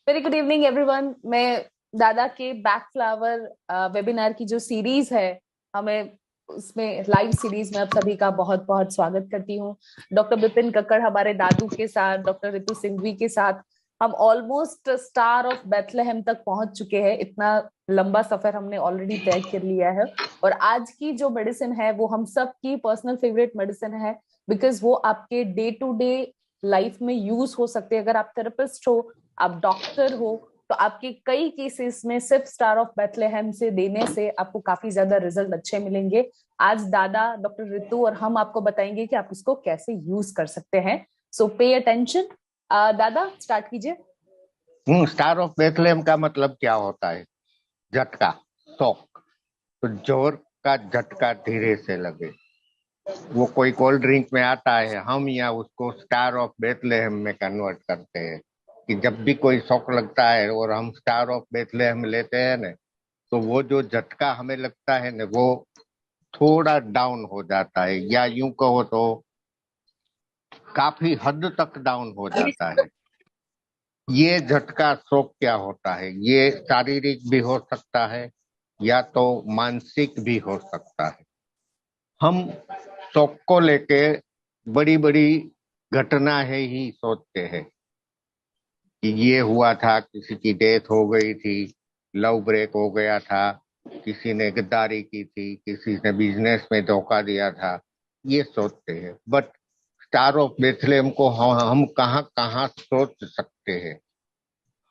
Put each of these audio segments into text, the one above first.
Very good evening everyone. मैं दादा के बैक फ्लावर वेबिनार की जो सीरीज है, हमें उसमें लाइव सीरीज में आप सभी का बहुत बहुत स्वागत करती हूँ। डॉक्टर विपिन कक्कड़ हमारे दादू के साथ, डॉक्टर रितु सिंघवी के साथ हम ऑलमोस्ट स्टार ऑफ बेथलेहेम तक पहुंच चुके हैं। इतना लंबा सफर हमने ऑलरेडी तय कर लिया है। और आज की जो मेडिसिन है वो हम सब की पर्सनल फेवरेट मेडिसिन है, बिकॉज वो आपके डे टू डे लाइफ में यूज हो सकते हैं। अगर आप थेरेपिस्ट हो, आप डॉक्टर हो, तो आपके कई केसेस में सिर्फ स्टार ऑफ बेथलेहेम से देने से आपको काफी ज्यादा रिजल्ट अच्छे मिलेंगे। आज दादा, डॉक्टर रितु और हम आपको बताएंगे कि आप इसको कैसे यूज कर सकते हैं। सो पे अटेंशन। दादा स्टार्ट कीजिए। स्टार ऑफ बेथलेहम का मतलब क्या होता है? झटका, शॉक। तो जोर का झटका धीरे से लगे, वो कोई कोल्ड ड्रिंक में आता है, हम यहाँ उसको स्टार ऑफ बेथलेहम में कन्वर्ट करते हैं कि जब भी कोई शॉक लगता है और हम स्टार ऑफ बेथलेहम लेते हैं ना, तो वो जो झटका हमें लगता है ना, वो थोड़ा डाउन हो जाता है, या यूं कहो तो काफी हद तक डाउन हो जाता है। ये झटका शॉक क्या होता है? ये शारीरिक भी हो सकता है या तो मानसिक भी हो सकता है। हम शौक को लेके बड़ी बड़ी घटना है ही सोचते हैं कि ये हुआ था, किसी की डेथ हो गई थी, लव ब्रेक हो गया था, किसी ने गद्दारी की थी, किसी ने बिजनेस में धोखा दिया था, ये सोचते हैं। बट स्टार ऑफ बेथलेहम को हम कहाँ कहाँ सोच सकते हैं।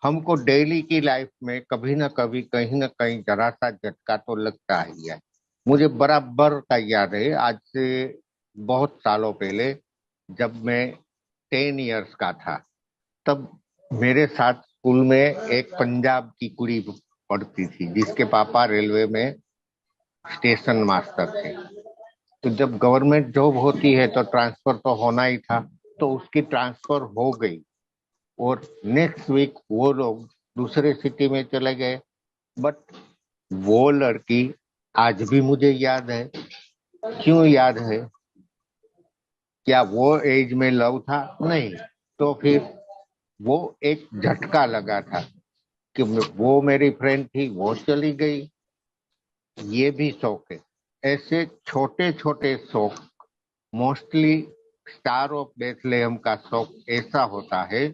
हमको डेली की लाइफ में कभी ना कभी कहीं ना कहीं जरा सा झटका तो लगता ही है। मुझे बराबर का याद है, आज से बहुत सालों पहले, जब मैं 10 इयर्स का था, तब मेरे साथ स्कूल में एक पंजाब की कुड़ी पढ़ती थी जिसके पापा रेलवे में स्टेशन मास्टर थे। तो जब गवर्नमेंट जॉब होती है तो ट्रांसफर तो होना ही था, तो उसकी ट्रांसफर हो गई और नेक्स्ट वीक वो लोग दूसरे सिटी में चले गए। बट वो लड़की आज भी मुझे याद है। क्यों याद है? क्या वो एज में लव था? नहीं। तो फिर वो एक झटका लगा था कि वो मेरी फ्रेंड थी, वो चली गई। ये भी शौक है। ऐसे छोटे छोटे शौक, मोस्टली स्टार ऑफ बेथलेहम का शौक ऐसा होता है,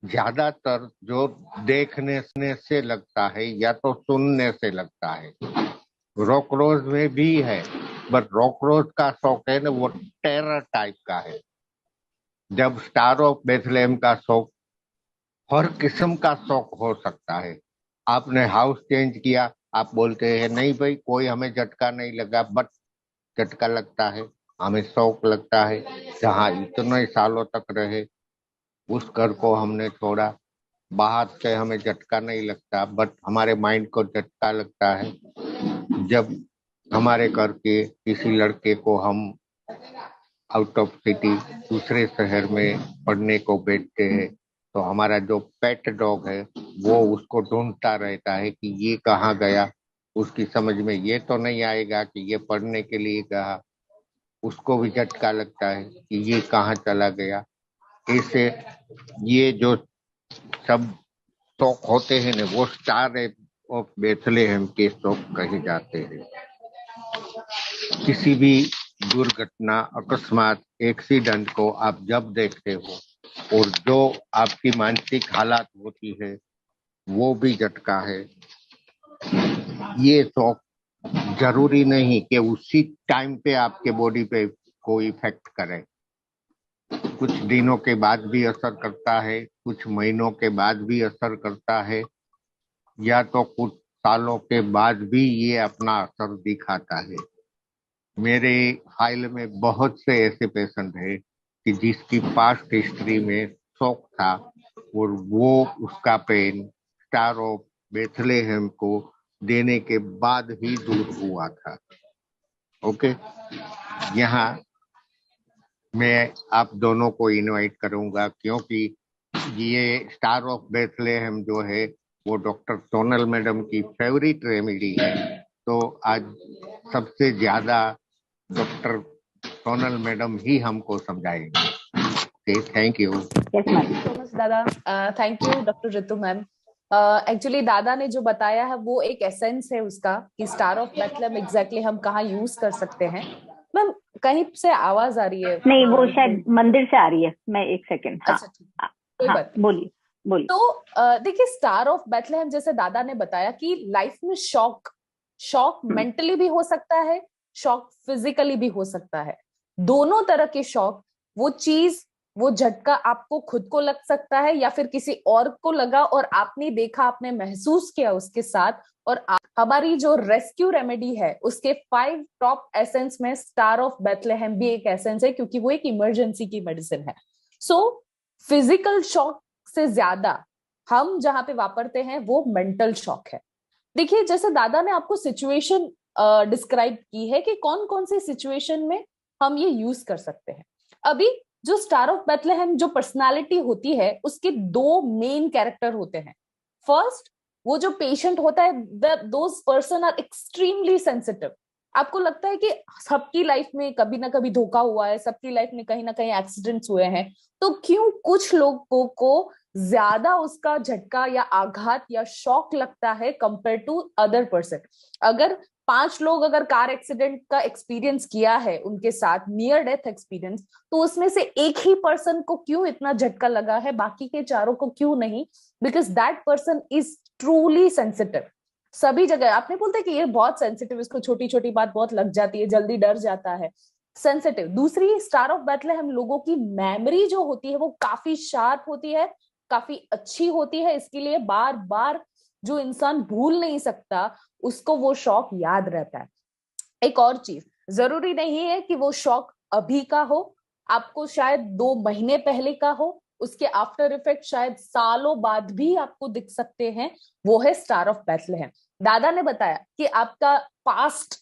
ज्यादातर जो देखने से लगता है या तो सुनने से लगता है। रॉकरोज में भी है, बट रॉकरोज का शौक है ना, वो टेरर टाइप का है। जब स्टार ऑफ बेथलेहम का शौक हर किस्म का शौक हो सकता है। आपने हाउस चेंज किया, आप बोलते हैं नहीं भाई कोई हमें झटका नहीं लगा, बट झटका लगता है, हमें शौक लगता है। जहाँ इतने सालों तक रहे उस घर को हमने छोड़ा, बाहर से हमें झटका नहीं लगता, बट हमारे माइंड को झटका लगता है जब हमारे घर के किसी लड़के को हम आउट ऑफ सिटी दूसरे शहर में पढ़ने को भेजते हैं, तो हमारा जो पेट डॉग है वो उसको ढूंढता रहता है कि ये कहाँ गया। उसकी समझ में ये तो नहीं आएगा कि ये पढ़ने के लिए गया, उसको भी झटका लगता है कि ये कहाँ चला गया। ऐसे ये जो सब शौक होते हैं ना, वो स्टार ऑफ बेथलेहम के शौक कहे जाते हैं। किसी भी दुर्घटना, अकस्मात, एक्सीडेंट को आप जब देखते हो और जो आपकी मानसिक हालात होती है, वो भी झटका है। ये शौक जरूरी नहीं कि उसी टाइम पे आपके बॉडी पे कोई इफेक्ट करे। कुछ दिनों के बाद भी असर करता है, कुछ महीनों के बाद भी असर करता है, या तो कुछ सालों के बाद भी ये अपना असर दिखाता है। मेरे फाइल में बहुत से ऐसे पेशेंट हैं कि जिसकी पास्ट हिस्ट्री में शौक था और वो उसका पेन स्टार ऑफ बेथलेहेम को देने के बाद ही दूर हुआ था। ओके, यहाँ मैं आप दोनों को इनवाइट करूंगा क्योंकि ये स्टार ऑफ बेथलेहेम जो है वो डॉक्टर सोनल मैडम की फेवरेट रेमेडी है। तो आज सबसे ज्यादा डॉक्टर सोनल मैडम ही हमको समझाएंगे। Thank you. Yes, ma'am. So much, दादा। Thank you doctor Ritu ma'am. Actually दादा ने जो बताया है वो एक एसेंस है उसका, कि स्टार ऑफ बेथलेहम एग्जैक्टली हम कहाँ यूज कर सकते हैं। मैम कहीं से आवाज आ रही है। नहीं, वो शायद मंदिर से आ रही है। मैं एक सेकंड। हाँ अच्छा ठीक, कोई हाँ, बात नहीं। बोलिए बोलिए। तो देखिए, स्टार ऑफ बेथलेहम जैसे दादा ने बताया कि लाइफ में शॉक, शॉक मेंटली भी हो सकता है, शॉक फिजिकली भी हो सकता है। दोनों तरह के शॉक, वो चीज, वो झटका आपको खुद को लग सकता है या फिर किसी और को लगा और आपने देखा, आपने महसूस किया उसके साथ। और हमारी जो रेस्क्यू रेमेडी है उसके 5 टॉप एसेंस में स्टार ऑफ बेथलेहम भी एक एसेंस है, क्योंकि वो एक इमरजेंसी की मेडिसिन है। सो फिजिकल शॉक से ज्यादा हम जहां पे वापरते हैं वो मेंटल शॉक है। देखिए, जैसे दादा ने आपको सिचुएशन डिस्क्राइब की है कि कौन कौन सी सिचुएशन में हम ये यूज कर सकते हैं। अभी जो स्टार ऑफ बेथलेहम जो पर्सनालिटी होती है उसके 2 मेन कैरेक्टर होते हैं। फर्स्ट, वो जो पेशेंट होता है, those person are extremely sensitive. आपको लगता है कि सबकी लाइफ में कभी ना कभी धोखा हुआ है, सबकी लाइफ में कहीं ना कहीं एक्सीडेंट्स हुए हैं, तो क्यों कुछ लोगों को ज्यादा उसका झटका या आघात या शॉक लगता है कंपेयर टू अदर पर्सन। अगर 5 लोग अगर कार एक्सीडेंट का एक्सपीरियंस किया है उनके साथ, नियर डेथ एक्सपीरियंस, तो उसमें से एक ही पर्सन को क्यों इतना झटका लगा है, बाकी के चारों को क्यों नहीं? Because that person is truly sensitive. सभी जगह आपने बोलते कि ये बहुत सेंसिटिव, इसको छोटी छोटी बात बहुत लग जाती है, जल्दी डर जाता है, सेंसिटिव। दूसरी, स्टार ऑफ बेथलेहम लोगों की मेमोरी जो होती है वो काफी शार्प होती है, काफी अच्छी होती है, इसके लिए बार बार जो इंसान भूल नहीं सकता उसको वो शौक याद रहता है। एक और चीज, जरूरी नहीं है कि वो शौक अभी का हो, आपको शायद 2 महीने पहले का हो, उसके आफ्टर इफेक्ट शायद सालों बाद भी आपको दिख सकते हैं। वो है स्टार ऑफ बेथलेहम। दादा ने बताया कि आपका पास्ट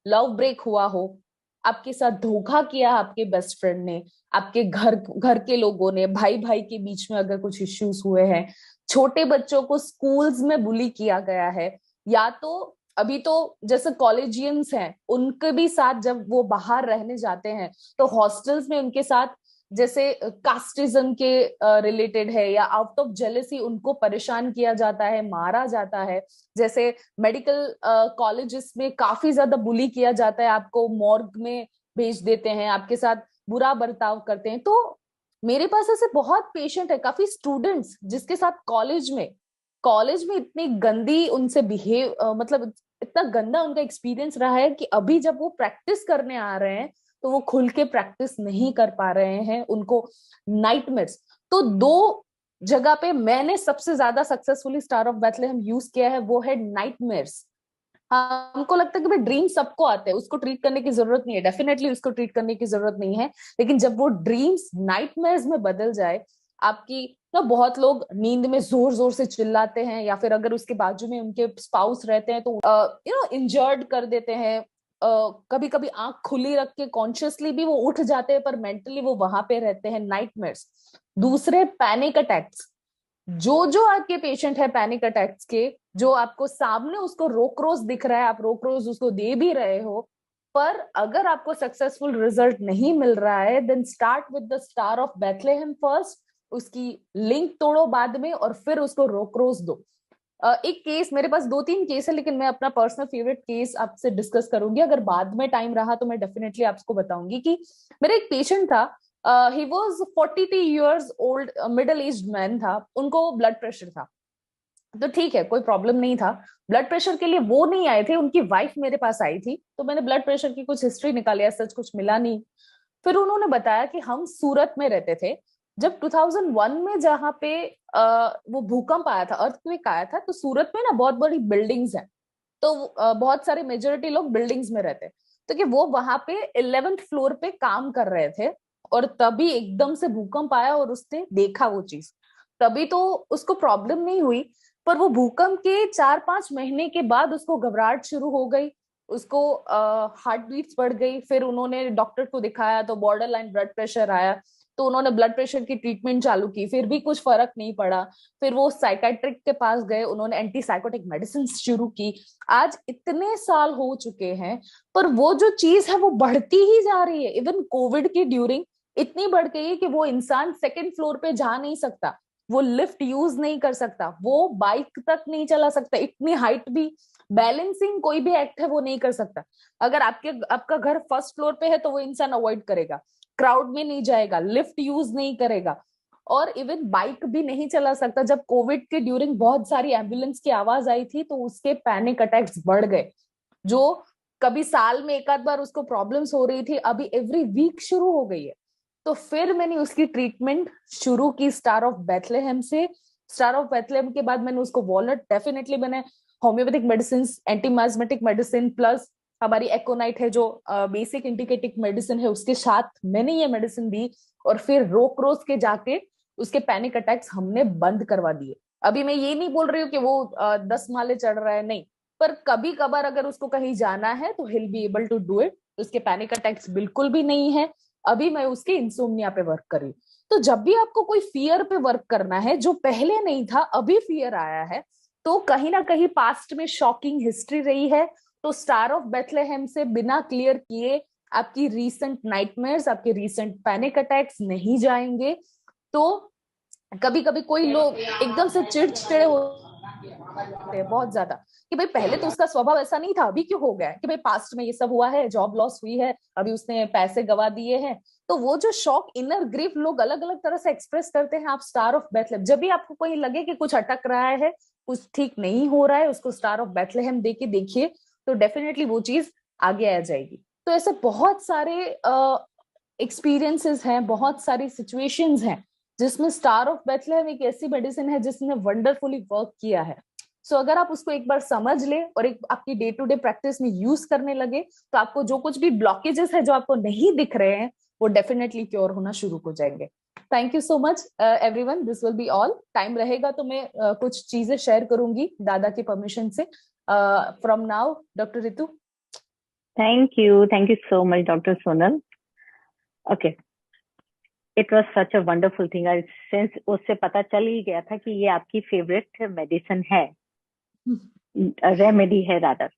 लव ब्रेक हुआ हो, आपके साथ धोखा किया आपके बेस्ट फ्रेंड ने, आपके घर घर के लोगों ने, भाई भाई के बीच में अगर कुछ इश्यूज हुए हैं, छोटे बच्चों को स्कूल्स में बुली किया गया है, या तो अभी तो जैसे कॉलेजियंस हैं उनके भी साथ जब वो बाहर रहने जाते हैं तो हॉस्टल्स में उनके साथ जैसे कास्टिज्म के रिलेटेड है या आउट ऑफ जेलेसी उनको परेशान किया जाता है, मारा जाता है। जैसे मेडिकल कॉलेजेस में काफी ज्यादा बुली किया जाता है, आपको मॉर्ग में भेज देते हैं, आपके साथ बुरा बर्ताव करते हैं। तो मेरे पास ऐसे बहुत पेशेंट है, काफी स्टूडेंट्स जिसके साथ कॉलेज में इतनी गंदी उनसे बिहेव, मतलब इतना गंदा उनका एक्सपीरियंस रहा है कि अभी जब वो प्रैक्टिस करने आ रहे हैं तो वो खुल के प्रैक्टिस नहीं कर पा रहे हैं, उनको नाइटमेयर्स। तो 2 जगह पे मैंने सबसे ज्यादा successfully star of Bethlehem use किया है, वो है नाइटमेयर्स। हमको लगता है कि भाई ड्रीम सबको आते हैं, उसको ट्रीट करने की जरूरत नहीं है, डेफिनेटली उसको ट्रीट करने की जरूरत नहीं है, लेकिन जब वो ड्रीम्स नाइटमेयर्स में बदल जाए, आपकी ना, बहुत लोग नींद में जोर जोर से चिल्लाते हैं, या फिर अगर उसके बाजू में उनके स्पाउस रहते हैं तो इंजर्ड कर देते हैं। कभी कभी आंख खुली रख के कॉन्शियसली भी वो उठ जाते हैं पर मेंटली वो वहां पे रहते हैं, नाइटमेयर्स। दूसरे, पैनिक अटैक्स। जो आपके पेशेंट है पैनिक अटैक्स के, जो आपको सामने उसको रोक्रोज दिख रहा है, आप रोक्रोज उसको दे भी रहे हो, पर अगर आपको सक्सेसफुल रिजल्ट नहीं मिल रहा है, then start with the star of Bethlehem first, उसकी लिंक तोड़ो बाद में और फिर उसको रोक्रोज दो। एक केस मेरे पास 2-3 केस है, लेकिन मैं अपना पर्सनल फेवरेट केस आपसे डिस्कस करूंगी, अगर बाद में टाइम रहा तो मैं डेफिनेटली आपको बताऊंगी कि मेरा एक पेशेंट था, he was 42 years old, middle aged man था, उनको ब्लड प्रेशर था। तो ठीक है, कोई प्रॉब्लम नहीं था। ब्लड प्रेशर के लिए वो नहीं आए थे, उनकी वाइफ मेरे पास आई थी, तो मैंने ब्लड प्रेशर की कुछ हिस्ट्री निकाली, सच कुछ मिला नहीं। फिर उन्होंने बताया कि हम सूरत में रहते थे, जब 2001 में जहाँ पे वो भूकंप आया था, अर्थक्वेक आया था, तो सूरत में ना बहुत बड़ी बिल्डिंग्स हैं, तो बहुत सारे मेजोरिटी लोग बिल्डिंग्स में रहते, तो कि वो वहां पे 11th फ्लोर पे काम कर रहे थे, और तभी एकदम से भूकंप आया और उसने देखा वो चीज। तभी तो उसको प्रॉब्लम नहीं हुई, पर वो भूकंप के 4-5 महीने के बाद उसको घबराहट शुरू हो गई, उसको हार्ट बीट्स बढ़ गई। फिर उन्होंने डॉक्टर को दिखाया तो बॉर्डर लाइन ब्लड प्रेशर आया, तो उन्होंने ब्लड प्रेशर की ट्रीटमेंट चालू की, फिर भी कुछ फर्क नहीं पड़ा। फिर वो साइकेट्रिक के पास गए, उन्होंने एंटी साइकोटिक मेडिसिन शुरू की। आज इतने साल हो चुके हैं, पर वो जो चीज है वो बढ़ती ही जा रही है। इवन कोविड की ड्यूरिंग इतनी बढ़ गई है कि वो इंसान 2nd फ्लोर पे जा नहीं सकता, वो लिफ्ट यूज नहीं कर सकता, वो बाइक तक नहीं चला सकता, इतनी हाइट भी, बैलेंसिंग कोई भी एक्ट है वो नहीं कर सकता। अगर आपका घर फर्स्ट फ्लोर पे है तो वो इंसान अवॉइड करेगा, क्राउड में नहीं जाएगा, लिफ्ट यूज नहीं करेगा, और इवन बाइक भी नहीं चला सकता। जब कोविड के ड्यूरिंग बहुत सारी एम्बुलेंस की आवाज आई थी तो उसके पैनिक अटैक्स बढ़ गए, जो कभी साल में एक आध बार उसको प्रॉब्लम्स हो रही थी, अभी एवरी वीक शुरू हो गई है। तो फिर मैंने उसकी ट्रीटमेंट शुरू की स्टार ऑफ बेथलेहेम से। स्टार ऑफ बेथलेहेम के बाद मैंने उसको वॉलेट, डेफिनेटली मैंने होम्योपैथिक मेडिसिन, एंटीमाइजमेटिक मेडिसिन प्लस हमारी एकोनाइट है जो बेसिक इंडिकेटिक मेडिसिन है, उसके साथ मैंने ये मेडिसिन दी, और फिर रोक रोज के जाके उसके पैनिक अटैक्स हमने बंद करवा दिए। अभी मैं ये नहीं बोल रही हूँ कि वो 10 माले चढ़ रहा है, नहीं, पर कभी कभार अगर उसको कहीं जाना है तो he'll be able to do it। उसके पैनिक अटैक्स बिल्कुल भी नहीं है। अभी मैं उसके इंसोम्निया पे वर्क कर रही हूँ। तो जब भी आपको कोई फियर पे वर्क करना है जो पहले नहीं था, अभी फियर आया है, तो कहीं ना कहीं पास्ट में शॉकिंग हिस्ट्री रही है, तो स्टार ऑफ बेथलेहेम से बिना क्लियर किए आपकी रीसेंट नाइटमेयर्स, आपके रीसेंट पैनिक अटैक्स नहीं जाएंगे। तो कभी कभी कोई लोग एकदम से चिड़चिड़े होते हैं बहुत ज्यादा कि भाई पहले तो उसका स्वभाव ऐसा नहीं था, अभी क्यों हो गया, कि भाई पास्ट में ये सब हुआ है, जॉब लॉस हुई है, अभी उसने पैसे गवा दिए हैं। तो वो जो शॉक, इनर ग्रीफ लोग अलग अलग तरह से एक्सप्रेस करते हैं। आप स्टार ऑफ बेथलेहेम, जब भी आपको कोई लगे कि कुछ अटक रहा है, कुछ ठीक नहीं हो रहा है, उसको स्टार ऑफ बेथलेहेम दे के देखिए, तो डेफिनेटली वो चीज आगे आ जाएगी। तो ऐसे बहुत सारे एक्सपीरियंसेस हैं, बहुत सारी सिचुएशंस हैं जिसमें स्टार ऑफ बेथलेहेम एक ऐसी मेडिसिन है जिसने वंडरफुली वर्क किया है। सो अगर आप उसको एक बार समझ ले और एक आपकी डे टू डे प्रैक्टिस में यूज करने लगे, तो आपको जो कुछ भी ब्लॉकेजेस है जो आपको नहीं दिख रहे हैं, वो डेफिनेटली क्योर होना शुरू हो जाएंगे। Thank you so much everyone, this will be all. Time रहेगा तो मैं कुछ चीजें शेयर करूंगी दादा की परमिशन से। From now doctor Ritu. Thank you so much doctor Sonal. Okay, it was such a wonderful thing. Since उससे पता चल ही गया था कि ये आपकी फेवरेट मेडिसिन है, रेमेडी है rather.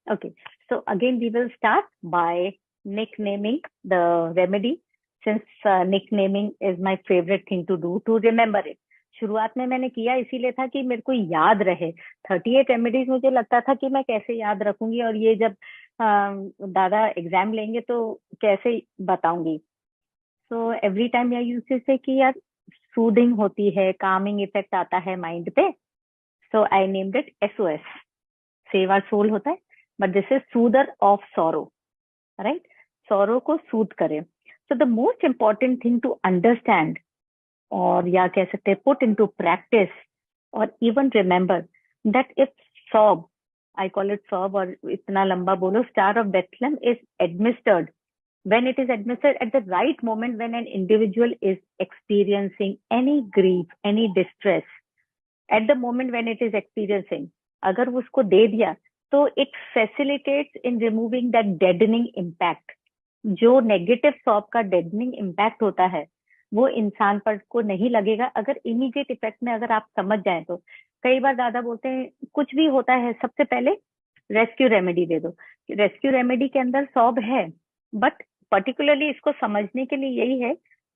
Okay, so again we will start by nicknaming the remedy, since nicknaming is my favorite thing to do to remember it. शुरुआत में मैंने किया इसीलिए था कि मेरे को याद रहे। 38 रेमेडीज मुझे लगता था कि मैं कैसे याद रखूंगी, और ये जब दादा एग्जाम लेंगे तो कैसे बताऊंगी। So every time I used to say कि यार सूदिंग होती है, कामिंग इफेक्ट आता है माइंड पे, so I named it SOS, save our soul होता है, but this is soother of sorrow, right? Sorrow को soothe करे। So the most important thing to understand, और या कह सकते हैं put into practice, or even remember that if sob, I call it sob, और इतना लंबा बोलो, Star of Bethlehem is administered when it is administered at the right moment, when an individual is experiencing any grief, any distress, at the moment when it is experiencing, अगर उसको दे दिया तो it facilitates in removing that deadening impact. जो negative सॉब का deadening impact होता है वो इंसान पर को नहीं लगेगा अगर इमीडिएट इफेक्ट में अगर आप समझ जाए तो। कई बार दादा बोलते हैं कुछ भी होता है सबसे पहले रेस्क्यू रेमेडी दे दो। रेस्क्यू रेमेडी के अंदर सॉब है, बट पर्टिकुलरली इसको समझने के लिए यही है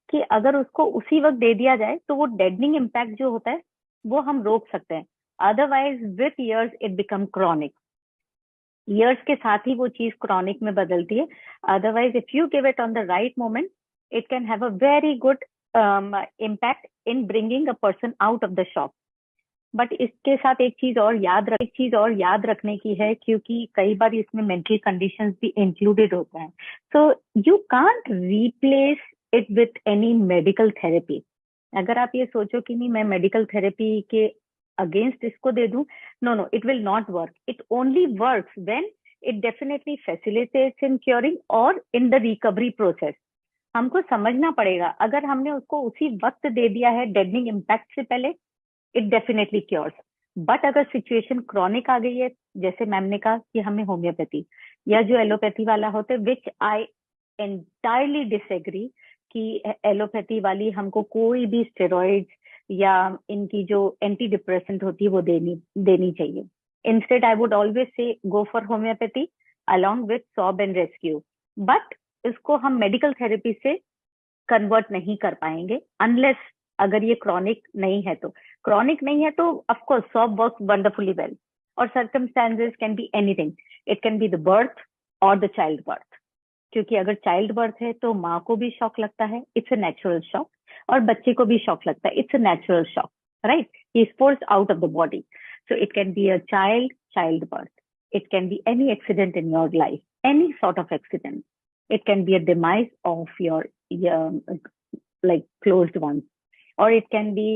कि अगर उसको उसी वक्त दे दिया जाए तो वो डेडनिंग इम्पैक्ट जो होता है वो हम रोक सकते हैं। Otherwise with years it become chronic. Years के साथ ही वो चीज क्रॉनिक में बदलती है। Otherwise if you give it on the right moment, it can have a very good impact in bringing a person out of the shock. But इसके साथ एक चीज और याद रखने की है, क्योंकि कई बार इसमें मेंटल कंडीशंस भी इंक्लूडेड होते हैं। So you can't replace it with any medical therapy. अगर आप ये सोचो कि नहीं मैं मेडिकल थेरेपी के अगेंस्ट इसको दे दूं, no, it will not work. It only works when it definitely facilitates in curing और इन द रिकवरी प्रोसेस। हमको समझना पड़ेगा, अगर हमने उसको उसी वक्त दे दिया है डेडनिंग इम्पैक्ट से पहले, इट डेफिनेटली क्योर्स। बट अगर सिचुएशन क्रॉनिक आ गई है, जैसे मैम ने कहा कि हमें होम्योपैथी या जो एलोपैथी वाला होते हैं, विच आई एंटायरली डिसएग्री कि एलोपैथी वाली हमको कोई भी स्टेरॉइड्स या इनकी जो एंटी डिप्रेसेंट होती है वो देनी चाहिए। Instead I would always say go for homeopathy along with sob and rescue. But इसको हम मेडिकल थेरेपी से कन्वर्ट नहीं कर पाएंगे अनलेस अगर ये क्रॉनिक नहीं है तो, क्रॉनिक नहीं है तो ऑफ कोर्स सॉब वर्क्स वंडरफुली वेल। और circumstances can be anything, it can be the birth और द चाइल्ड बर्थ, क्योंकि अगर चाइल्ड बर्थ है तो माँ को भी शॉक लगता है, इट्स अ नेचुरल शॉक, और बच्चे को भी शॉक लगता है, it's a natural shock, right? He is forced out of the body. So it can be a child birth, it can be any accident in your life, any sort of accident. It can be a demise of your like closed ones, or it can be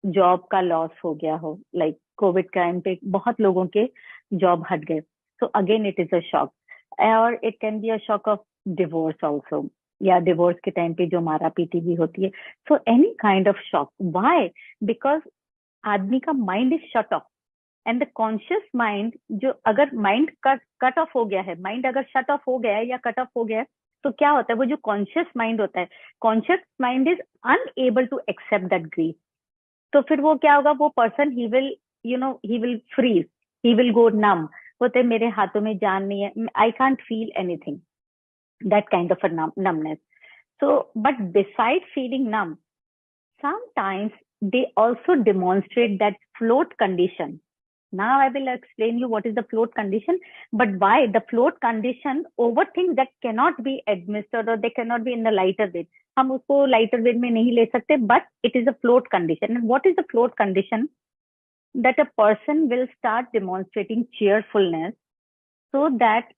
job का loss हो गया हो, like Covid time पे बहुत लोगों के job हट गए, so again it is a shock. और it can be a shock of divorce also, या डिवोर्स के टाइम पे जो मारा पीटी भी होती है। So any kind of shock, why? Because आदमी का mind is shut off, and the conscious mind, जो अगर माइंड कट ऑफ हो गया है, माइंड अगर शट ऑफ हो गया है या कट ऑफ हो गया है, तो क्या होता है, वो जो कॉन्शियस माइंड होता है, conscious mind is unable to accept that grief. तो फिर वो क्या होगा, वो person he will he will freeze, he will go numb, बोलते मेरे हाथों में जान नहीं है, I can't feel anything, that kind of a numbness. So but beside feeling numb, sometimes they also demonstrate that float condition. Now I will explain you what is the float condition, but why the float condition over things that cannot be administered or they cannot be in the lighter weight. हम उसको lighter weight में नहीं ले सकते, but it is a float condition. And what is the float condition? That a person will start demonstrating cheerfulness so that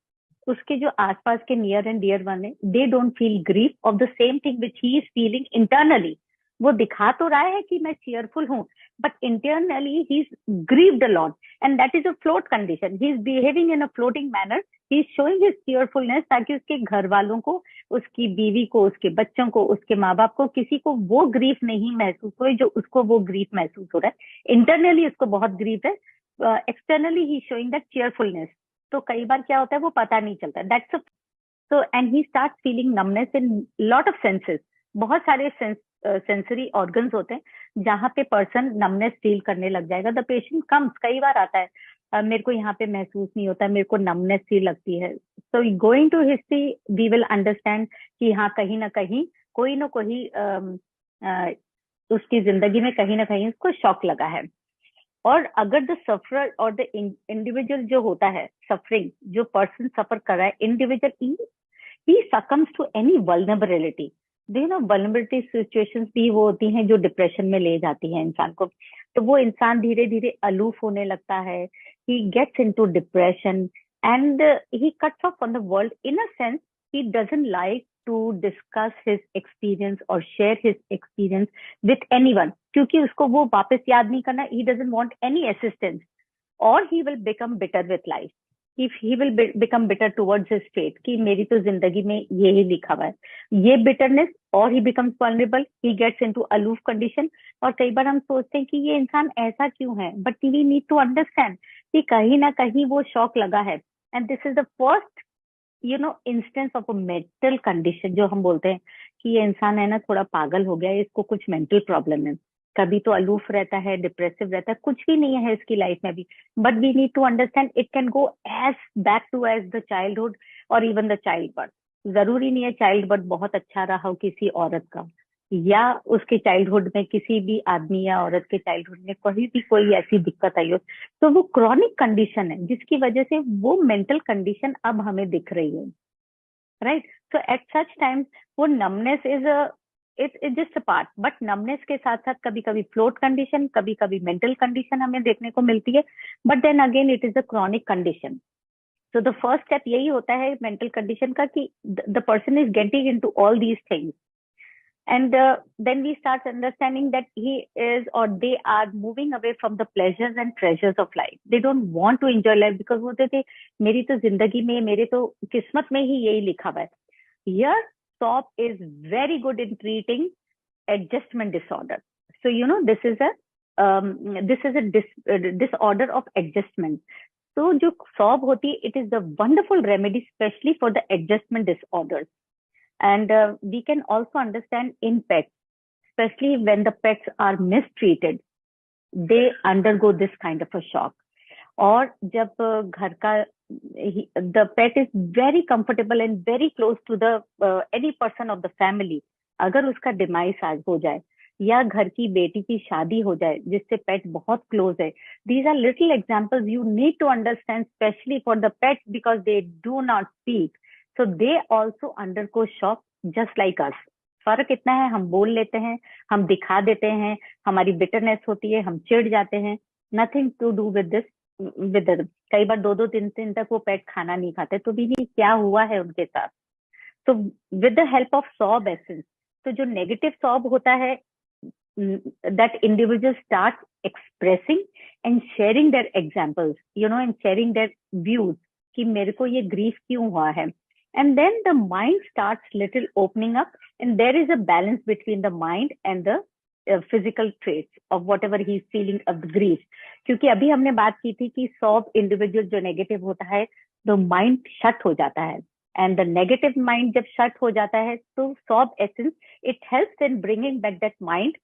उसके जो आसपास के नियर एंड डियर वन है, they don't feel grief of the same thing which he is feeling internally. वो दिखा तो रहा है कि मैं चीयरफुल हूँ, but internally he is grieved a lot, and that is a float condition. He is behaving in a floating manner, he is showing his cheerfulness, ताकि उसके घर वालों को, उसकी बीवी को, उसके बच्चों को, उसके माँ बाप को, किसी को वो ग्रीफ नहीं महसूस हो जो उसको वो ग्रीफ महसूस हो रहा है। इंटरनली उसको बहुत ग्रीफ है, externally he showing that cheerfulness. तो कई बार क्या होता है, वो पता नहीं चलता, that's so, and he start feeling numbness in lot of senses. बहुत सारे सेंसरी ऑर्गन्स होते हैं जहां पे पर्सन नमनेस फील करने लग जाएगा। द पेशेंट कम्स, कई बार आता है, मेरे को यहाँ पे महसूस नहीं होता, मेरे को नमनेस फील लगती है। So going to history we will understand कि हाँ, कहीं ना कहीं कोई ना कोई उसकी जिंदगी में कहीं ना कहीं उसको शॉक लगा है। और अगर द सफरर और द इंडिविजुअल जो होता है, सफरिंग, जो पर्सन सफर कर रहा है, individual he succumbs to any vulnerability. Vulnerability situations भी वो होती हैं जो डिप्रेशन में ले जाती हैं इंसान को। तो वो इंसान धीरे धीरे अलूफ होने लगता है, he gets into depression and he cuts off from the world. In a sense he doesn't like to discuss his experience or share his experience with anyone, क्योंकि उसको वो वापस याद नहीं करना, he doesn't want any assistance, or he will become bitter with life. If he will become bitter towards his fate, कि मेरी तो जिंदगी में यही लिखा हुआ है, ये bitterness, और he becomes vulnerable, he gets into aloof condition। और कई बार हम सोचते हैं कि ये इंसान ऐसा क्यों है, but we need to understand कि कहीं ना कहीं वो शॉक लगा है, and this is the first instance of a mental condition, जो हम बोलते हैं कि ये इंसान है ना थोड़ा पागल हो गया है, इसको कुछ मेंटल प्रॉब्लम है। कभी तो अलूफ रहता है, डिप्रेसिव रहता है, कुछ भी नहीं है इसकी लाइफ में भी, but we need to understand it can go as back to as the childhood और इवन द चाइल्ड बर्थ। जरूरी नहीं है चाइल्ड बर्थ बहुत अच्छा रहा हो किसी औरत का, या उसके चाइल्डहुड में किसी भी आदमी या औरत के चाइल्डहुड में कहीं भी कोई ऐसी दिक्कत आई हो, तो वो क्रॉनिक कंडीशन है जिसकी वजह से वो मेंटल कंडीशन अब हमें दिख रही है, right? So at such times वो numbness is it's just a part, but numbness के साथ साथ कभी कभी फ्लोट कंडीशन, कभी कभी मेंटल कंडीशन हमें देखने को मिलती है, but then again it is a chronic condition. So the first step यही होता है मेंटल कंडीशन का कि the person is getting into all these things, and then we start understanding that he is or they are moving away from the pleasures and treasures of life. They don't want to enjoy life because वो कहते मेरी तो जिंदगी में, मेरे तो किस्मत में ही यही लिखा हुआ है। Here SOP is very good in treating adjustment disorder. So this is a disorder of adjustment. So जो SOP होती है, it is the wonderful remedy especially for the adjustment disorders. And we can also understand in pets, especially when the pets are mistreated, they undergo this kind of a shock. और जब घर का the pet is very comfortable and very close to the any person of the family, अगर उसका demise आज हो जाए, या घर की बेटी की शादी हो जाए जिससे पेट बहुत क्लोज है. These are little examples you need to understand, especially for the pets, because they do not speak. So they also undergo shock just like us. फर्क इतना है, हम बोल लेते हैं, हम दिखा देते हैं, हमारी बिटरनेस होती है, हम चिढ़ जाते हैं. Nothing to do with this. With कई बार 2-2 दिन तक वो पेट खाना नहीं खाते, तो भी नहीं क्या हुआ है उनके साथ. तो with the help of sob essence, तो जो नेगेटिव सॉब होता है, that individual start expressing and sharing their examples, and sharing their views कि मेरे को ये grief क्यों हुआ है. And then the mind starts little opening up, and there is a balance between the mind and the physical traits of whatever he is feeling of grief. क्योंकि अभी हमने बात की थी कि सब इंडिविजुअल जो नेगेटिव होता है तो माइंड शट हो जाता है, एंड द नेगेटिव माइंड जब शट हो जाता है तो सब essence it helps in bringing back that mind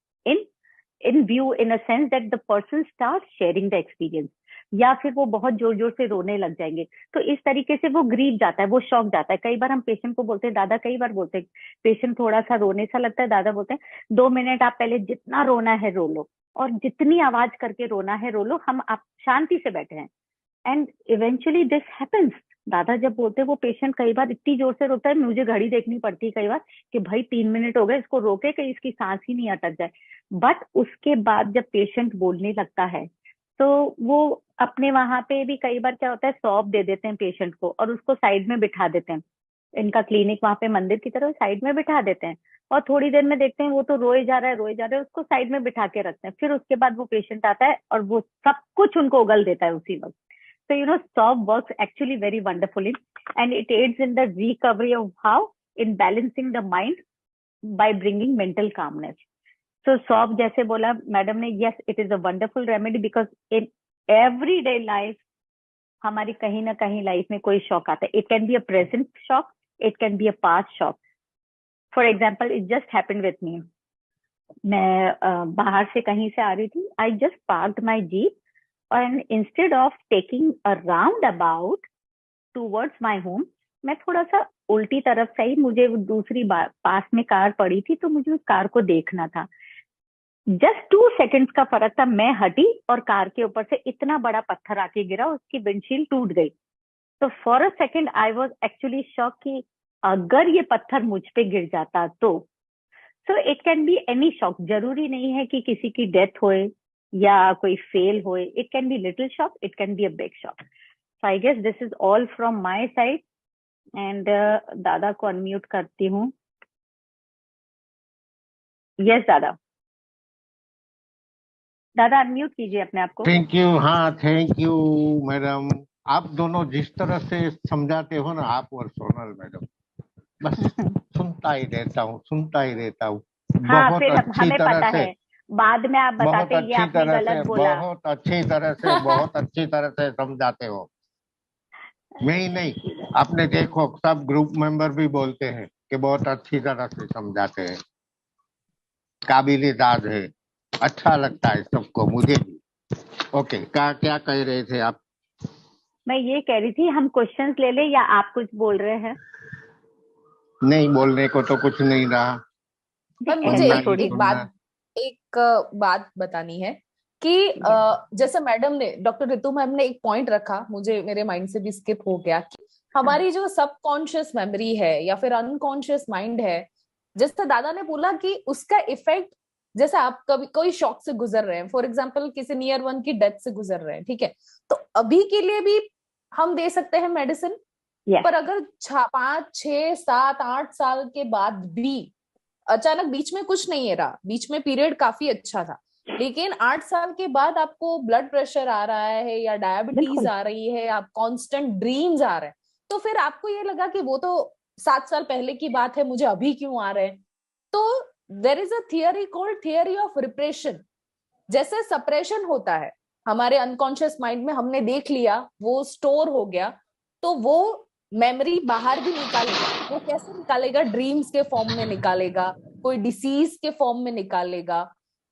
in view, in a sense that the person starts sharing the experience. या फिर वो बहुत जोर जोर से रोने लग जाएंगे, तो इस तरीके से वो ग्रीव जाता है, वो शॉक जाता है. कई बार हम पेशेंट को बोलते हैं, दादा कई बार बोलते हैं, पेशेंट थोड़ा सा रोने सा लगता है, दादा बोलते हैं 2 मिनट आप पहले जितना रोना है रो लो, और जितनी आवाज करके रोना है रो लो, हम आप शांति से बैठे हैं. And eventually this happens. दादा जब बोलते हैं, वो पेशेंट कई बार इतनी जोर से रोता है, मुझे घड़ी देखनी पड़ती है कई बार कि भाई 3 मिनट हो गए, इसको रोके कहीं इसकी सांस ही नहीं अटक जाए. बट उसके बाद जब पेशेंट बोलने लगता है तो वो अपने वहां पे भी कई बार क्या होता है, सौंप दे देते हैं पेशेंट को और उसको साइड में बिठा देते हैं. इनका क्लिनिक वहां पे मंदिर की तरह साइड में बिठा देते हैं, और थोड़ी देर में देखते हैं वो तो रोए जा रहा है, उसको साइड में बिठा के रखते हैं. फिर उसके बाद वो पेशेंट आता है और वो सब कुछ उनको उगल देता है उसी वक्त. So, SOB works actually very wonderfully, and it aids in the recovery of how in balancing the mind by bringing mental calmness. So, SOB जैसे बोला मैडम ने, yes, it is a wonderful remedy because in everyday life हमारी कहीं ना कहीं life में कोई shock आता है. It can be a present shock, it can be a past shock. For example, it just happened with me. मैं बाहर से कहीं से आ रही थी. I just parked my Jeep. And instead of taking a roundabout towards my home, मैं थोड़ा सा उल्टी तरफ से ही, मुझे दूसरी पास में कार पड़ी थी तो मुझे उस कार को देखना था. जस्ट 2 सेकंड्स का फर्क था, मैं हटी और कार के ऊपर से इतना बड़ा पत्थर आके गिरा, उसकी विंडशील्ड टूट गई. तो for a second I was actually shock कि अगर ये पत्थर मुझ पे गिर जाता तो. So it can be any shock. जरूरी नहीं है कि किसी की डेथ होए या कोई फेल होए. It can be little shock, it can be a big shock. So I guess this is all from my side. And दादा को अनम्यूट करती हूँ. यस दादा, दादा अनम्यूट कीजिए अपने आप को. Thank you. हाँ, थैंक यू मैडम. आप दोनों जिस तरह से समझाते हो ना, आप और सोनल मैडम, बस सुनता ही रहता हूँ. हाँ, बहुत फिर अच्छी हमें तरह पता से, है, बाद में आप बहुत बताते ये अच्छी आपने तरह गलत से, बोला. बहुत अच्छी तरह से, बहुत अच्छी तरह से समझाते हो. मैं ही नहीं, आपने देखो सब ग्रुप मेंबर भी बोलते हैं कि बहुत अच्छी तरह से समझाते हैं. काबिल-ए-ताज है, अच्छा लगता है सबको, मुझे भी. ओके, क्या कह रहे थे आप? मैं ये कह रही थी, हम क्वेश्चंस ले ले या आप कुछ बोल रहे हैं? नहीं, बोलने को तो कुछ नहीं रहा. पर मुझे एक बात बतानी है कि जैसे मैडम ने, डॉक्टर रितु मैम ने एक पॉइंट रखा, मुझे मेरे माइंड से भी स्किप हो गया, कि हमारी जो सबकॉन्शियस मेमोरी है या फिर अनकॉन्शियस माइंड है, जैसे दादा ने बोला कि उसका इफेक्ट, जैसे आप कभी कोई शॉक से गुजर रहे हैं, फॉर एग्जाम्पल किसी नियर वन की डेथ से गुजर रहे हैं, ठीक है, तो अभी के लिए भी हम दे सकते हैं मेडिसिन. पर अगर 5, 6, 7, 8 साल के बाद भी अचानक बीच में कुछ नहीं है रहा, बीच में पीरियड काफी अच्छा था, लेकिन 8 साल के बाद आपको ब्लड प्रेशर आ रहा है या डायबिटीज आ रही है, आप कांस्टेंट ड्रीम्स आ रहे हैं, तो फिर आपको ये लगा कि वो तो 7 साल पहले की बात है, मुझे अभी क्यों आ रहे हैं. तो there is a theory called theory of repression. जैसे सप्रेशन होता है हमारे अनकॉन्शियस माइंड में, हमने देख लिया, वो स्टोर हो गया, तो वो मेमोरी बाहर भी निकालेगा. वो कैसे निकालेगा? ड्रीम्स के फॉर्म में निकालेगा, कोई डिसीज के फॉर्म में निकालेगा,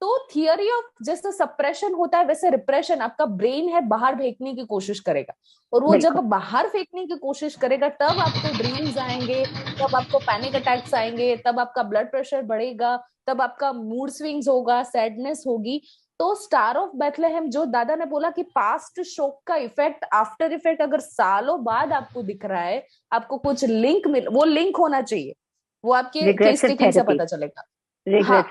तो थियरी ऑफ जैसे सप्रेशन होता है वैसे रिप्रेशन, आपका ब्रेन है बाहर फेंकने की कोशिश करेगा, और वो जब बाहर फेंकने की कोशिश करेगा तब आपको ड्रीम्स आएंगे, तब आपको पैनिक अटैक्स आएंगे, तब आपका ब्लड प्रेशर बढ़ेगा, तब आपका मूड स्विंग्स होगा, सैडनेस होगी। तो स्टार ऑफ बेथलेहेम जो दादा ने बोला कि पास्ट शोक का इफेक्ट, आफ्टर इफेक्ट अगर सालों बाद आपको दिख रहा है, आपको कुछ लिंक मिल, वो लिंक होना चाहिए, वो आपके केस टेकिंग से पता चलेगा। हाँ,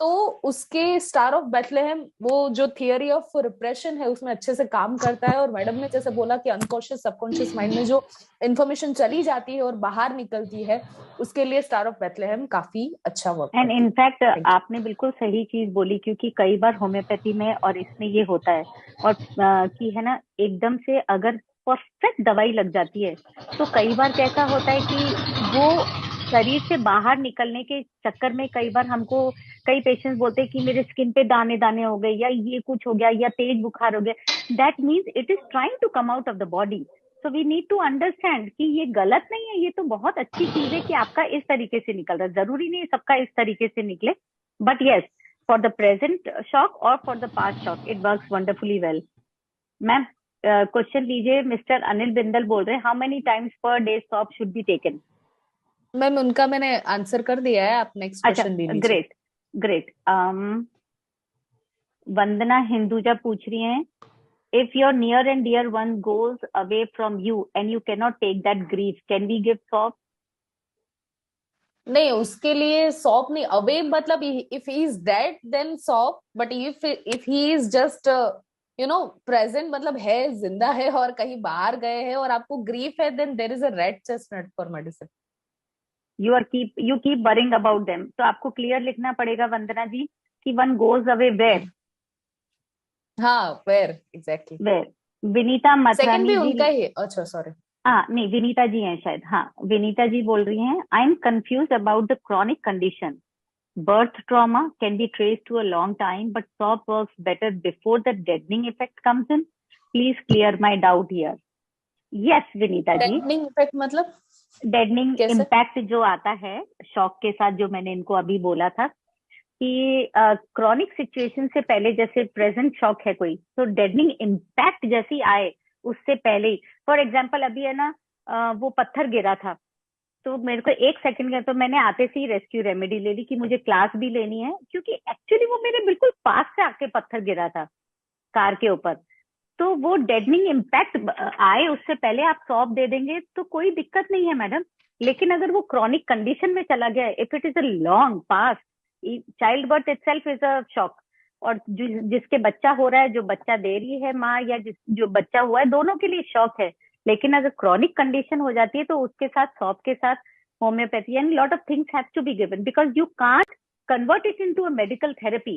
तो उसके स्टार ऑफ बेथलेहेम वो जो थियरी ऑफ रिप्रेशन है उसमें अच्छे से काम करता है। और मैडम ने जैसे बोला कि अनकॉन्शियस सबकॉन्शियस माइंड में जो इन्फॉर्मेशन चली जाती है और बाहर निकलती है, उसके लिए स्टार ऑफ बेथलेहेम काफी अच्छा वर्क एंड इनफैक्ट आपने बिल्कुल सही चीज बोली, क्योंकि कई बार होम्योपैथी में और इसमें ये होता है, और कि है ना, एकदम से अगर परफेक्ट दवाई लग जाती है तो कई बार कैसा होता है कि वो शरीर से बाहर निकलने के चक्कर में कई बार हमको, कई पेशेंट्स बोलते हैं कि मेरे स्किन पे दाने दाने हो गए, या ये कुछ हो गया, या तेज बुखार हो गया। That means it is trying to come out of the body. So we need to understand कि ये गलत नहीं है, ये तो बहुत अच्छी चीज है कि आपका इस तरीके से निकल रहा है। जरूरी नहीं सबका इस तरीके से निकले, but yes, for the present shock और for the past shock it works wonderfully well. Ma'am question लीजिए। मिस्टर अनिल बिंदल बोल रहे हैं, how many times per day sop should be taken? Ma'am उनका मैंने आंसर कर दिया है, आप नेक्स्ट क्वेश्चन दे लीजिए। Great great. वंदना हिंदुजा पूछ रही हैं, if your near and dear one goes away from you and you cannot take that grief, can we give sop? नहीं, उसके लिए सॉप नहीं, अवे मतलब if he is dead then सॉप, but if he is just present, मतलब है, जिंदा है और कहीं बाहर गए हैं और आपको ग्रीफ है, then there is a red chestnut for medicine. you keep worrying about them, तो आपको क्लियर लिखना पड़ेगा वंदना जी कि one goes away where। हाँ, where exactly, where। Vinita second भी मथुरानी उनका ही, अच्छा सॉरी, नहीं विनीता जी हैं शायद। हाँ, विनीता जी बोल रही हैं, I am confuse about the chronic condition, birth trauma can be traced to a long time, but SOP works better before the deadening effect comes in. Please clear my doubt here. Yes, Vinita ji. deadening effect मतलब deadening impact जो आता है shock के साथ, जो मैंने इनको अभी बोला था कि क्रॉनिक सिचुएशन से पहले, जैसे प्रेजेंट शॉक है कोई, तो डेडनिंग इम्पैक्ट जैसी आए उससे पहले ही। फॉर एग्जाम्पल अभी है ना, वो पत्थर गिरा था, तो मेरे को 1 सेकंड गया, तो मैंने आते से ही रेस्क्यू रेमेडी ले ली कि मुझे क्लास भी लेनी है, क्योंकि एक्चुअली वो मेरे बिल्कुल पास से आके पत्थर गिरा था कार के ऊपर। तो वो डेडनिंग इम्पैक्ट आए उससे पहले आप सॉप दे देंगे तो कोई दिक्कत नहीं है मैडम। लेकिन अगर वो क्रॉनिक कंडीशन में चला गया, if it is a long past, child birth itself is a shock, और जिसके बच्चा हो रहा है, जो बच्चा दे रही है माँ, या जो बच्चा हुआ है, दोनों के लिए शॉक है। लेकिन अगर क्रॉनिक कंडीशन हो जाती है तो उसके साथ सॉप के साथ homeopathy and lot of things have to be given, because you can't convert it into a medical therapy,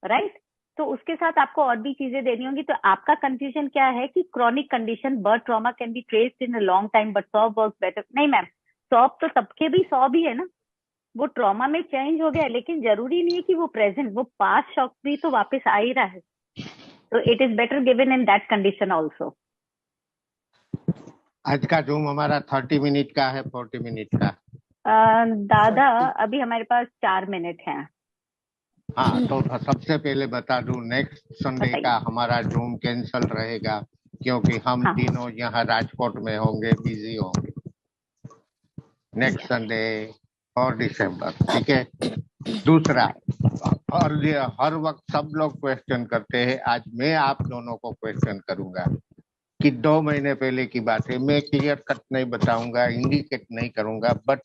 right. तो उसके साथ आपको और भी चीजें देनी होंगी। तो आपका कंफ्यूजन क्या है कि chronic condition birth trauma can be traced in a long time but shop works better. नहीं मैम, सॉप तो सबके भी 100 भी है ना, वो ट्रॉमा में चेंज हो गया, लेकिन जरूरी नहीं है कि वो प्रेजेंट, वो पास्ट शॉक भी तो वापस आ ही रहा है। तो it is better given in that condition also. आज का जूम हमारा 30 मिनट का है, 40 मिनट का? दादा अभी हमारे पास 4 मिनट हैं। हाँ, तो सबसे पहले बता दूं, नेक्स्ट संडे का हमारा जूम कैंसल रहेगा, क्योंकि हम तीनों यहाँ राजकोट में होंगे, बिजी होंगे। नेक्स्ट संडे और दिसंबर, ठीक है। दूसरा, और हर वक्त सब लोग क्वेश्चन करते हैं, आज मैं आप दोनों को क्वेश्चन करूंगा कि 2 महीने पहले की बात है। मैं क्लियर कट नहीं बताऊंगा, इंडिकेट नहीं करूंगा, बट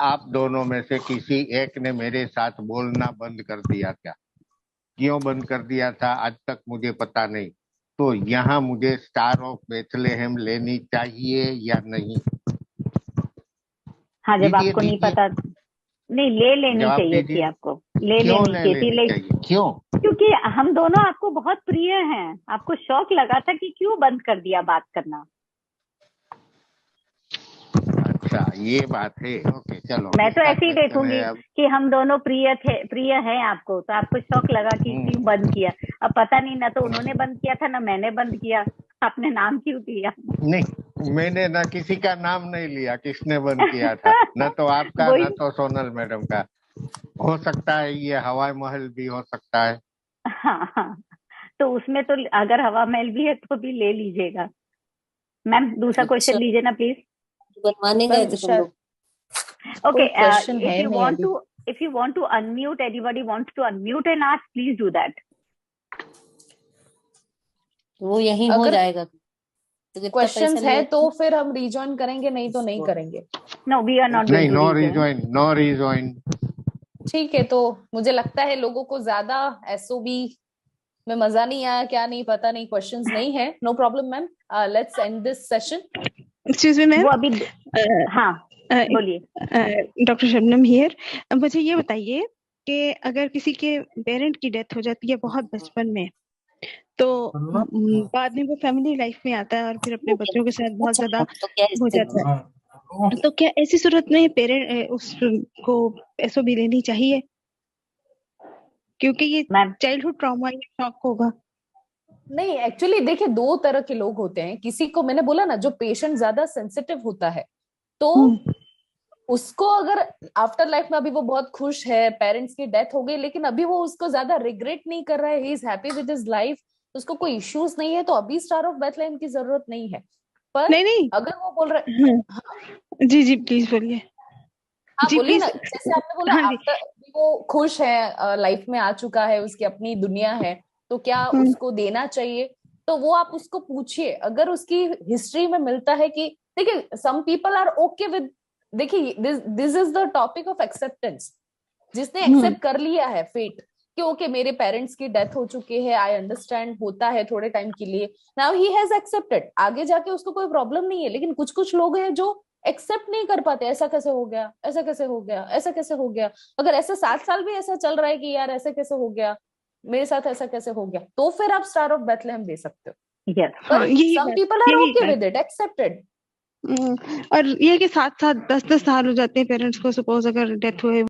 आप दोनों में से किसी एक ने मेरे साथ बोलना बंद कर दिया क्या? क्यों बंद कर दिया था आज तक मुझे पता नहीं। तो यहाँ मुझे स्टार ऑफ बेथलेहेम लेनी चाहिए या नहीं? हाँ, जब आपको नहीं पता, नहीं ले लेनी चाहिए थी, आपको ले लेनी चाहिए। क्यों? क्योंकि हम दोनों आपको बहुत प्रिय हैं, आपको शौक लगा था कि क्यों बंद कर दिया बात करना। अच्छा, ये बात है, ओके चलो। मैं तो ऐसे ही देखूंगी कि हम दोनों प्रिय हैं आपको, तो आपको शौक लगा कि क्यों बंद किया। अब पता नहीं, ना तो उन्होंने बंद किया था ना मैंने बंद किया, आपने नाम क्यों लिया? नहीं, मैंने ना किसी का नाम नहीं लिया, किसने बंद किया था? न तो आपका न तो सोनल मैडम का। हो सकता है ये हवाई महल भी हो सकता है। हाँ हाँ, तो उसमें तो अगर हवा महल भी है तो भी ले लीजिएगा। मैम दूसरा क्वेश्चन अच्छा, लीजिए ना प्लीज। बनवाने गए थे तुम शायद लोग? Okay, कोई क्वेश्चन if है you नहीं want अभी। to, if you want to unmute, anybody wants to unmute and ask, please do that. वो यहीं हो अगर जाएगा तो कितना पैसा क्वेश्चंस है लिया? तो फिर हम रिजॉइन करेंगे, नहीं तो नहीं करेंगे। No, we are not नहीं, going to no rejoin. Rejoin, no rejoin. ठीक है, तो मुझे लगता है लोगों को ज्यादा एसओबी में मजा नहीं आया, क्या नहीं पता नहीं, क्वेश्चंस नहीं है। No problem ma'am, let's end this session. Excuse me ma'am. वो अभी हाँ बोलिए। Doctor Shabnam here. मुझे ये बताइए कि अगर किसी के पेरेंट की डेथ हो जाती है बहुत बचपन में, तो बाद में वो फैमिली लाइफ में आता है और फिर अपने बच्चों के साथ बहुत ज्यादा तो क्या हो स्थिति जाता है, तो क्या ऐसी सूरत में पेरेंट उसको एसओबी देनी चाहिए? क्योंकि ये मैम चाइल्डहुड ट्रॉमा या शॉक होगा। नहीं, एक्चुअली देखिए, दो तरह के लोग होते हैं। किसी को, मैंने बोला ना, जो पेशेंट ज्यादा सेंसिटिव होता है, तो उसको अगर आफ्टर लाइफ में अभी वो बहुत खुश है, पेरेंट्स की डेथ हो गई, लेकिन अभी वो उसको ज्यादा रिग्रेट नहीं कर रहा है, he is happy with his life, उसको कोई इश्यूज नहीं है, तो अभी स्टार ऑफ बेथलेहेम की जरूरत नहीं है। पर नहीं अगर वो बोल रहे, जी प्लीज बोलिए। हाँ जी बोलिए प्लीज। ना, जैसे आपने बोला हाँ जी। आफ्टर वो खुश है, लाइफ में आ चुका है, उसकी अपनी दुनिया है, तो क्या उसको देना चाहिए? तो वो आप उसको पूछिए। अगर उसकी हिस्ट्री में मिलता है कि, देखिए, some people are okay with, देखिए this is the topic of acceptance. जिसने एक्सेप्ट कर लिया है फेट कि ओके मेरे पेरेंट्स की डेथ हो चुकी है, आई अंडरस्टैंड, होता है थोड़े टाइम के लिए, नाउ ही हैज एक्सेप्टेड, आगे जाके उसको कोई प्रॉब्लम नहीं है। लेकिन कुछ कुछ लोग हैं जो एक्सेप्ट नहीं कर पाते, ऐसा कैसे हो गया, ऐसा कैसे हो गया, ऐसा कैसे हो गया। अगर ऐसे 7 साल भी ऐसा चल रहा है कि यार ऐसे कैसे हो गया, मेरे साथ ऐसा कैसे हो गया, तो फिर आप स्टार ऑफ बेथलेहेम दे सकते हो। यस पर some people are okay with it, accepted. और ये कि 7-7 10-10 साल हो जाते हैं पेरेंट्स को, सपोज अगर डेथ हुए